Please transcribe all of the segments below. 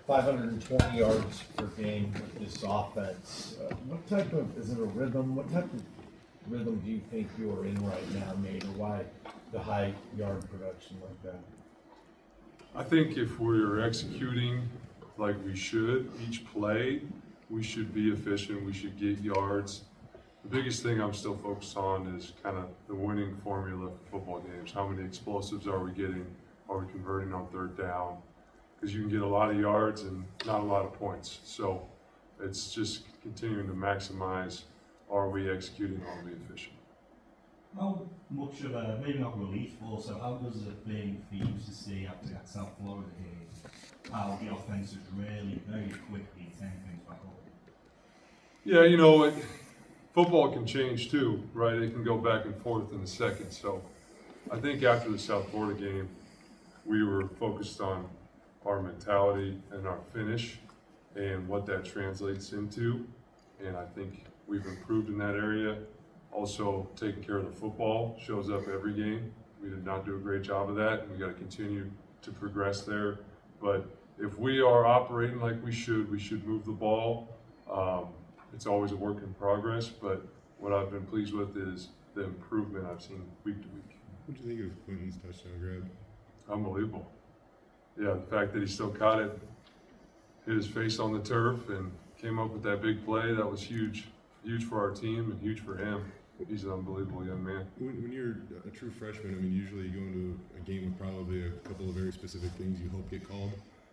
520 yards per game with this offense. What type of, is it a rhythm? What type of rhythm do you think you're in right now, Nate, or why the high yard production like that? I think if we're executing like we should, each play, we should be efficient, we should get yards. The biggest thing I'm still focused on is kind of the winning formula for football games. How many explosives are we getting? Are we converting on third down? Because you can get a lot of yards and not a lot of points. So it's just continuing to maximize, are we executing, are we efficient? How much of a, maybe not relief, but also how does it feel for you to see after that South Florida game, how the offense is really very quickly turning things back over? Yeah, you know, football can change too, right? It can go back and forth in a second. So I think after the South Florida game, we were focused on our mentality and our finish and what that translates into. And I think we've improved in that area. Also, taking care of the football shows up every game. We did not do a great job of that, and we got to continue to progress there. But if we are operating like we should move the ball. It's always a work in progress, but what I've been pleased with is the improvement I've seen week to week. What do you think of Clinton's touchdown grab? Unbelievable. Yeah, the fact that he still caught it, hit his face on the turf, and came up with that big play, that was huge. Huge for our team and huge for him. He's an unbelievable young man. When you're a true freshman, I mean, usually you go into a game with probably a couple of very specific things you hope get called.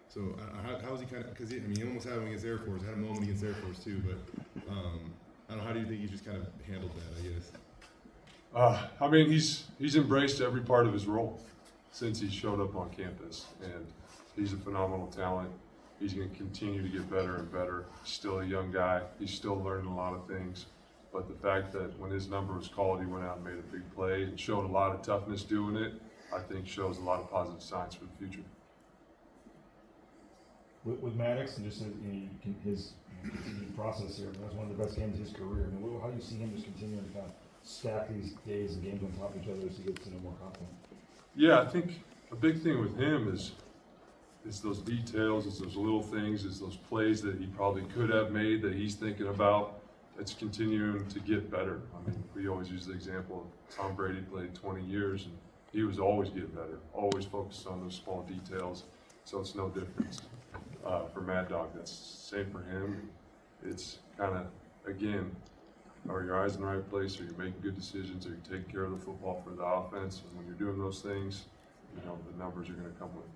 So how is he kind of, because he almost had him against Air Force, had a moment against Air Force too, but I don't know, how do you think he just kind of handled that, I guess? He's embraced every part of his role since he showed up on campus, and he's a phenomenal talent. He's going to continue to get better and better. He's still a young guy. He's still learning a lot of things. But the fact that when his number was called, he went out and made a big play and showed a lot of toughness doing it, I think shows a lot of positive signs for the future. With Maddox and just his continued process here, that's one of the best games of his career. I mean, how do you see him just continuing to kind of stack these days and games on top of each other as he gets more confident? Yeah, I think a big thing with him is those details, it's those little things, it's those plays that he probably could have made that he's thinking about. It's continuing to get better. I mean, we always use the example of Tom Brady played 20 years and he was always getting better, always focused on those small details. So it's no difference for Mad Dog. That's the same for him. It's kind of, again, are your eyes in the right place? Are you making good decisions? Are you taking care of the football for the offense? And when you're doing those things, you know, the numbers are going to come with it.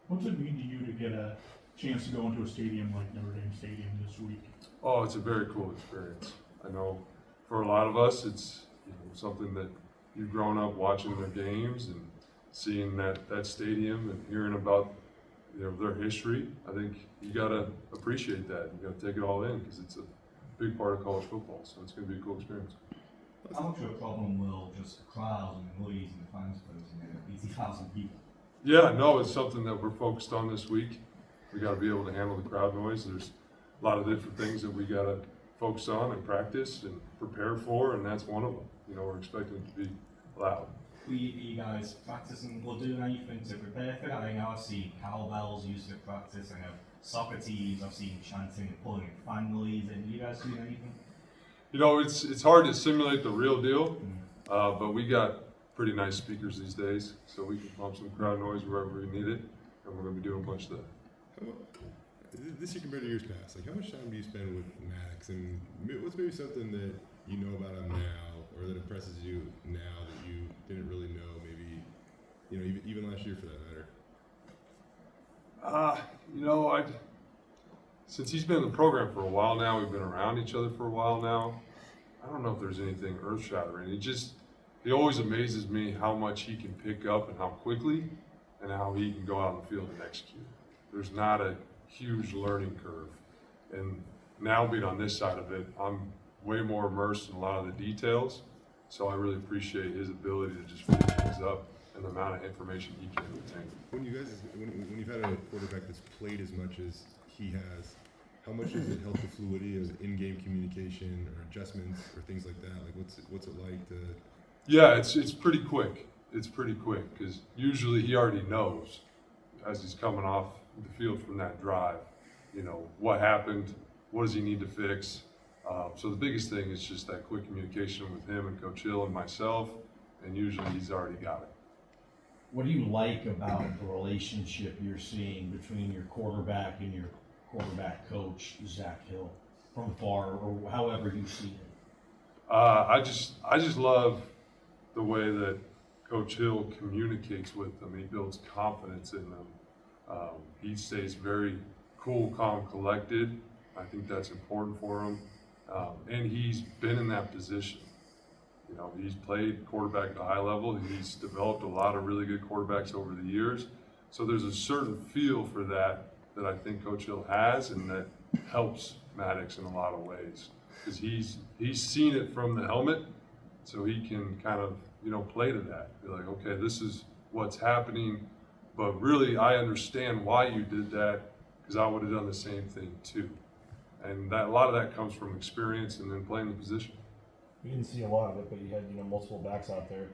What's it mean to you to get a chance to go into a stadium like Notre Dame Stadium this week? Oh, it's a very cool experience. I know for a lot of us, it's something that you've grown up watching their games and seeing that stadium and hearing about their history. I think you got to appreciate that. You got to take it all in because it's a big part of college football. So it's going to be a cool experience. How much of a problem will just the crowds and the noise and the fans pose in 80,000 people? Yeah, no, it's something that we're focused on this week. We got to be able to handle the crowd noise. There's a lot of different things that we got to focus on and practice and prepare for, and that's one of them. We're expecting it to be loud. Were you guys practicing or doing anything to prepare for that? I know I've seen cowbells used to practice. I know soccer teams, I've seen chanting and pulling fan noise. And you guys doing anything? It's hard to simulate the real deal, but we got pretty nice speakers these days, so we can pump some crowd noise wherever we need it, and we're going to be doing a bunch of that. This year compared to years past, like how much time do you spend with Max, and what's maybe something that you know about him now, or that impresses you now that you didn't really know, maybe, even last year for that matter? Since he's been in the program for a while now, we've been around each other for a while now, I don't know if there's anything earth-shattering. He always amazes me how much he can pick up and how quickly, and how he can go out in the field and execute. There's not a huge learning curve. And now being on this side of it, I'm way more immersed in a lot of the details. So I really appreciate his ability to just pick things up and the amount of information he can retain. When you've had a quarterback that's played as much as he has, how much does it help the fluidity of in-game communication or adjustments or things like that? Like what's it like to? Yeah, it's pretty quick. It's pretty quick because usually he already knows as he's coming off the field from that drive. You know, what happened, what does he need to fix? So the biggest thing is just that quick communication with him and Coach Hill and myself, and usually he's already got it. What do you like about the relationship you're seeing between your quarterback and your quarterback coach, Zach Hill, from afar, or however you see it? I just love the way that Coach Hill communicates with them. He builds confidence in them. He stays very cool, calm, collected. I think that's important for him. And he's been in that position. You know, he's played quarterback at a high level. He's developed a lot of really good quarterbacks over the years. So there's a certain feel for that I think Coach Hill has, and that helps Maddox in a lot of ways. Because he's seen it from the helmet, so he can kind of, you know, play to that. Be like, okay, this is what's happening, but really I understand why you did that, because I would have done the same thing too. And that, a lot of that comes from experience and then playing the position. We didn't see a lot of it, but you had, you know, multiple backs out there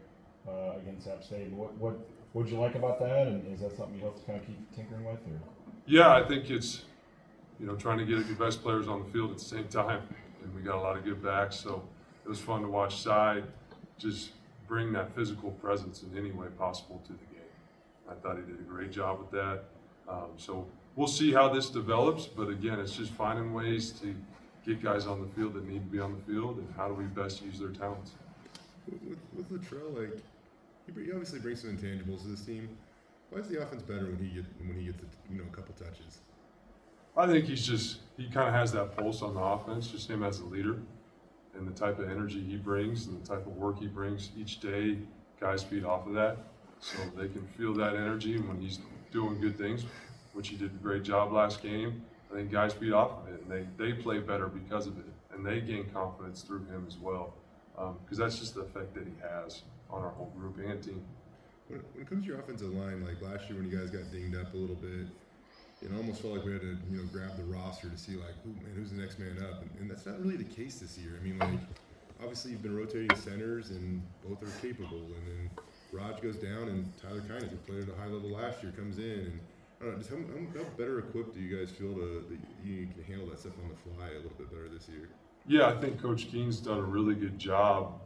against App State. What'd you like about that, and is that something you hope to kind of keep tinkering with? Or? Yeah, I think it's, you know, trying to get your best players on the field at the same time, and we got a lot of good backs, so it was fun to watch Cy just bring that physical presence in any way possible to the game. I thought he did a great job with that. So we'll see how this develops, but again, it's just finding ways to get guys on the field that need to be on the field, and how do we best use their talents. With Latrell, like he obviously brings some intangibles to this team. Why is the offense better when he gets a couple touches? I think he kind of has that pulse on the offense, just him as a leader, and the type of energy he brings and the type of work he brings each day. Guys feed off of that, so they can feel that energy when he's doing good things, which he did a great job last game. I think guys feed off of it, and they play better because of it, and they gain confidence through him as well, because that's just the effect that he has on our whole group and team. When it comes to your offensive line, like last year when you guys got dinged up a little bit, it almost felt like we had to, you know, grab the roster to see like who's the next man up, and that's not really the case this year. I mean, like obviously you've been rotating centers, and both are capable, and then Raj goes down, and Tyler Kines, who played at a high level last year, comes in, and I don't know, just how better equipped do you guys feel that you can handle that stuff on the fly a little bit better this year? Yeah, I think Coach Keen's done a really good job,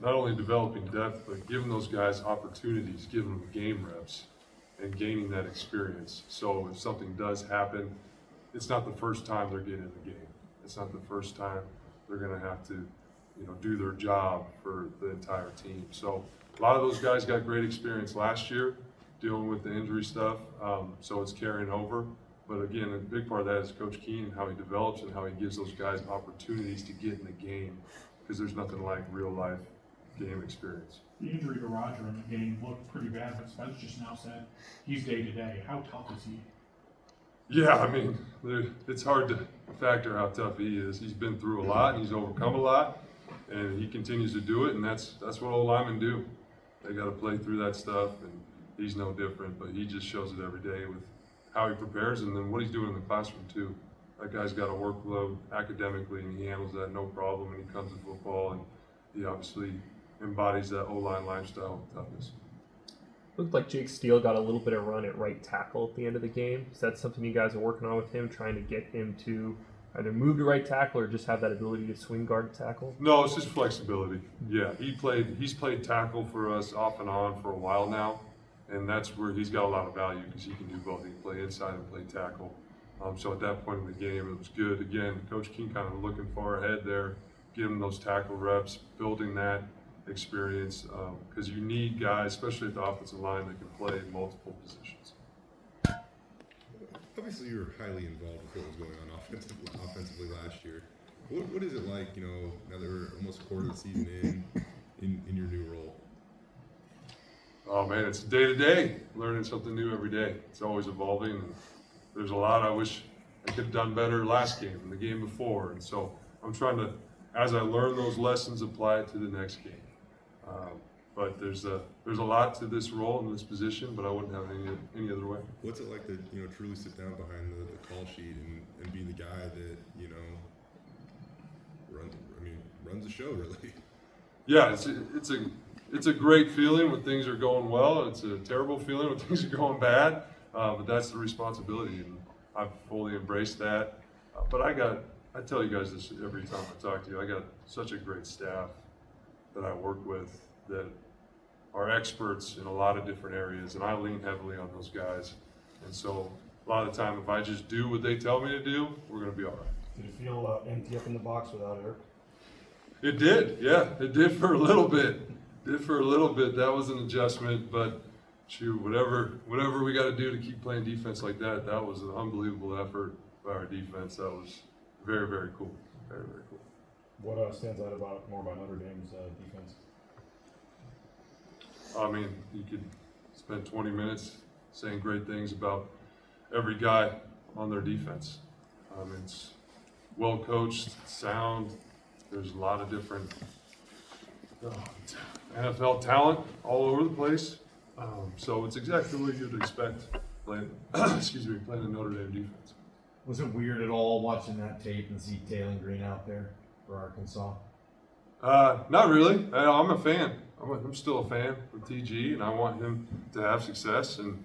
not only developing depth, but giving those guys opportunities, giving them game reps, and gaining that experience. So if something does happen, it's not the first time they're getting in the game. It's not the first time they're going to have to, you know, do their job for the entire team. So a lot of those guys got great experience last year dealing with the injury stuff, so it's carrying over. But again, a big part of that is Coach Keen and how he develops and how he gives those guys opportunities to get in the game, because there's nothing like real life game experience. The injury to Roger in the game looked pretty bad, but Spence just now said he's day to day. How tough is he? Yeah, I mean, it's hard to factor how tough he is. He's been through a lot, and he's overcome a lot, and he continues to do it, and that's what old linemen do. They got to play through that stuff, and he's no different, but he just shows it every day with how he prepares and then what he's doing in the classroom too. That guy's got a workload academically, and he handles that no problem when he comes to football, and he obviously embodies that O-line lifestyle with toughness. Looked like Jake Steele got a little bit of run at right tackle at the end of the game. Is that something you guys are working on with him, trying to get him to either move to right tackle or just have that ability to swing guard tackle? No, it's just flexibility. Yeah, he's played tackle for us off and on for a while now, and that's where he's got a lot of value, because he can do both. He can play inside and play tackle. So at that point in the game, it was good. Again, Coach King kind of looking far ahead there, giving those tackle reps, building that experience, because you need guys, especially at the offensive line, that can play multiple positions. Obviously, you were highly involved with what was going on offensively last year. What is it like, you know, now that we're almost a quarter of the season in your new role? Oh man, it's day to day, learning something new every day. It's always evolving, and there's a lot I wish I could have done better last game and the game before. And so I'm trying to, as I learn those lessons, apply it to the next game. But there's a lot to this role and this position, but I wouldn't have it any other way. What's it like to, you know, truly sit down behind the call sheet and be the guy that, you know, runs the show really? Yeah, it's a great feeling when things are going well. It's a terrible feeling when things are going bad. But that's the responsibility, and I've fully embraced that. But I tell you guys this every time I talk to you, I got such a great staff that I work with that are experts in a lot of different areas, and I lean heavily on those guys. And so a lot of the time, if I just do what they tell me to do, we're going to be all right. Did it feel empty up in the box without Eric? It did, yeah, it did for a little bit. That was an adjustment, but shoot, whatever we got to do to keep playing defense like that, that was an unbelievable effort by our defense. That was very, very cool. Very, very cool. What stands out more about Notre Dame's defense? I mean, you could spend 20 minutes saying great things about every guy on their defense. It's well coached, sound. There's a lot of different NFL talent all over the place. So it's exactly what you'd expect playing, playing the Notre Dame defense. Was it weird at all watching that tape and see Taylor Green out there for Arkansas? Not really. I'm a fan. I'm still a fan of TG, and I want him to have success. And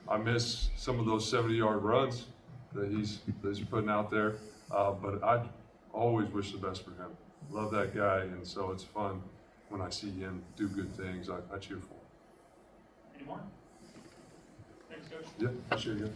I miss some of those 70-yard runs that he's putting out there. But I always wish the best for him. Love that guy, and so it's fun when I see him do good things. I cheer for him. Any more? Thanks, Coach. Yeah, appreciate it.